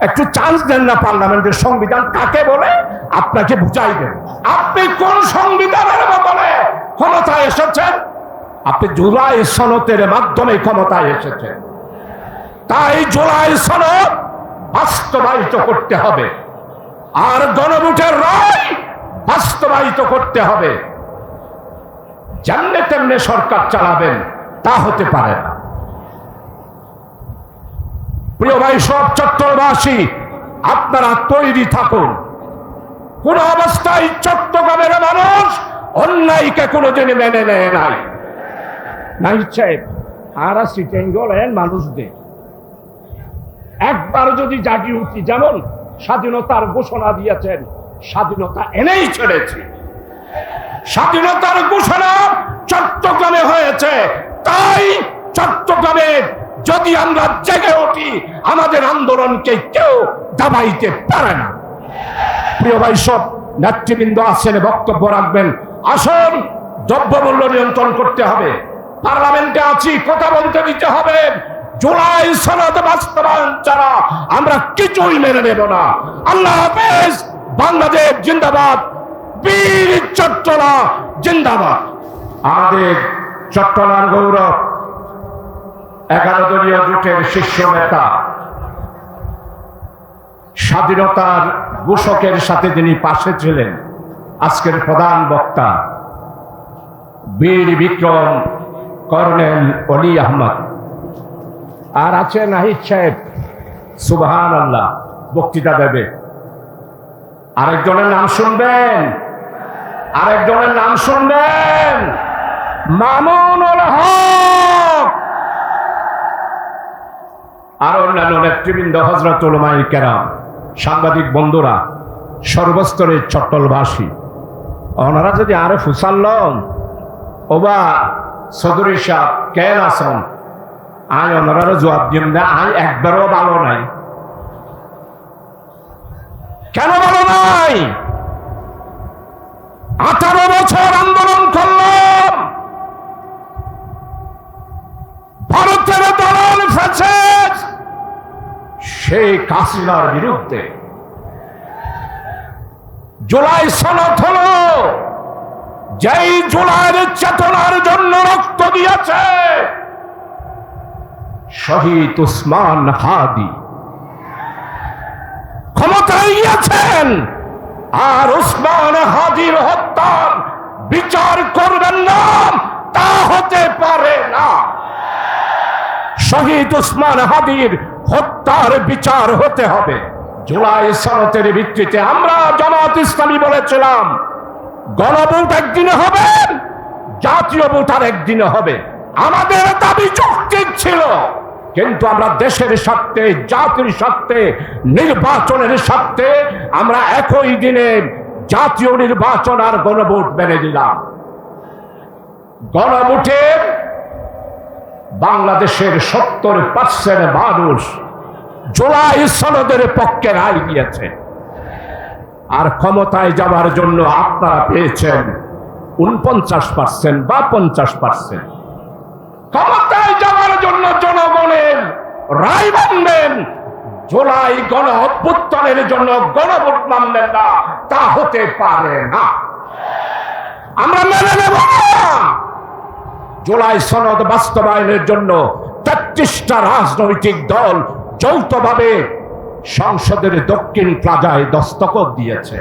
একটু চান্স দেন না। পার্লামেন্টের সংবিধান কাকে বলে আপনাকে বুঝাই দেন। আপনি কোন সংবিধানের বদলে ক্ষমতায় এসেছেন? আপনি জুলাই সনদের মাধ্যমে ক্ষমতায় এসেছেন। তাই জুলাই সনদ বাস্তবায়িত করতে হবে, আর গণভোটের রায় বাস্তবায়িত করতে হবে। যেমনে তেমনে সরকার চালাবেন তা হতে পারে না। প্রিয় ভাই, সব চট্টগ্রামবাসী আপনারা তৈরি থাকুন। কোন অবস্থায় চট্টগ্রামের মানুষ অন্যায়কে কোনোদিন মেনে নেয় নাই। আর সিটেন গলেন মানুষদের একবার যদি জাগি উঠি, যেমন স্বাধীনতার ঘোষণা দিয়েছেন, স্বাধীনতা এনেই ছেড়েছি। স্বাধীনতার ঘোষণা চট্টগ্রামে হয়েছে, তাই চট্টগ্রামে যদি আমরা জেগে উঠি, আমাদের আন্দোলনকে কেউ দাবাইতে পারে না। প্রিয় ভাই, সব নেতৃবৃন্দ আছেন, বক্তব্য রাখবেন। আসুন, দ্রব্যমূল্য নিয়ন্ত্রণ করতে হবে। পার্লামেন্টে আছি, কথা বলতে দিতে হবে। জুলাই সনদ বাস্তবায়ন ছাড়া আমরা কিছুই মেনে নেব না। আল্লাহ হাফেজ। বাংলাদেশ জিন্দাবাদ। বীর চট্টলা জিন্দাবাদ। আমাদের চট্টলার গৌরব 11 দলীয় জোটের শীর্ষ নেতা, স্বাধীনতার ঘোষকের সাথে যিনি পাশে ছিলেন, আজকের প্রধান বক্তা বীর বিক্রম কর্নেল অলি আহমদ, আর আছে নাহিদ সাহেব, সুবহানাল্লাহ, বক্তৃতা দেবে। আরেকজনের নাম শুনবেন, আরেকজনের নাম শুনবেন, মামুনুল হক। আর অন্যান্য নেতৃবৃন্দ, হযরত উলামায়ে কেরাম, সাংবাদিক বন্ধুরা, সর্বস্তরের চট্টলবাসী, ওনারা যদি আরে ফুসাল্লম ওবা চৌধুরী সাহেব কেন আসন, আই ওনারা জবাব দিম না। আই একবারও ভালো নাই। কেন ভালো নাই? 18 বছর আন্দোলন করলাম, ভারতের দলাল ফ্যাসিস্ট শেখ হাসিনার বিরুদ্ধে। জুলাই সনদ হলো যেই জুলাইয়ের চেতনার জন্য রক্ত দিয়েছে শহীদ উসমান হাদি, ক্ষমতায় গিয়েছেন, আর উসমান হাদির হত্যার বিচার করবেন না, তা হতে পারে না। শহীদ উসমান হাদির হত্যার বিচার হতে হবে। জুলাই সনদের ভিত্তিতে আমরা জামাত ইসলামী বলেছিলাম, গণভোট একদিনে হবে, জাতীয় ভোট আর একদিনে হবে। আমাদের দাবি যৌক্তিক ছিল, কিন্তু আমরা দেশের স্বার্থে, জাতির স্বার্থে, নির্বাচনের স্বার্থে আমরা একই দিনে জাতীয় নির্বাচন আর গণভোট মেনে দিলাম। গণভোটে বাংলাদেশের 70% মানুষ জুলাই সনদের পক্ষে রায় দিয়েছে। আর ক্ষমতায় যাওয়ার জন্য আপনারা পেয়েছেন 49% বা 50%। ক্ষমতায় যাওয়ার জন্য জনগণের রায় মানবেন, জুলাই গণ অভ্যুত্থানের জন্য গণভোট মানবেন না, তা হতে পারে না। আমরা মেনে নেব না। জুলাই সনদ বাস্তবায়নের জন্য 33টা রাজনৈতিক দল যৌথভাবে সংসদের দক্ষিণ প্লাজায় দস্তখত দিয়েছে।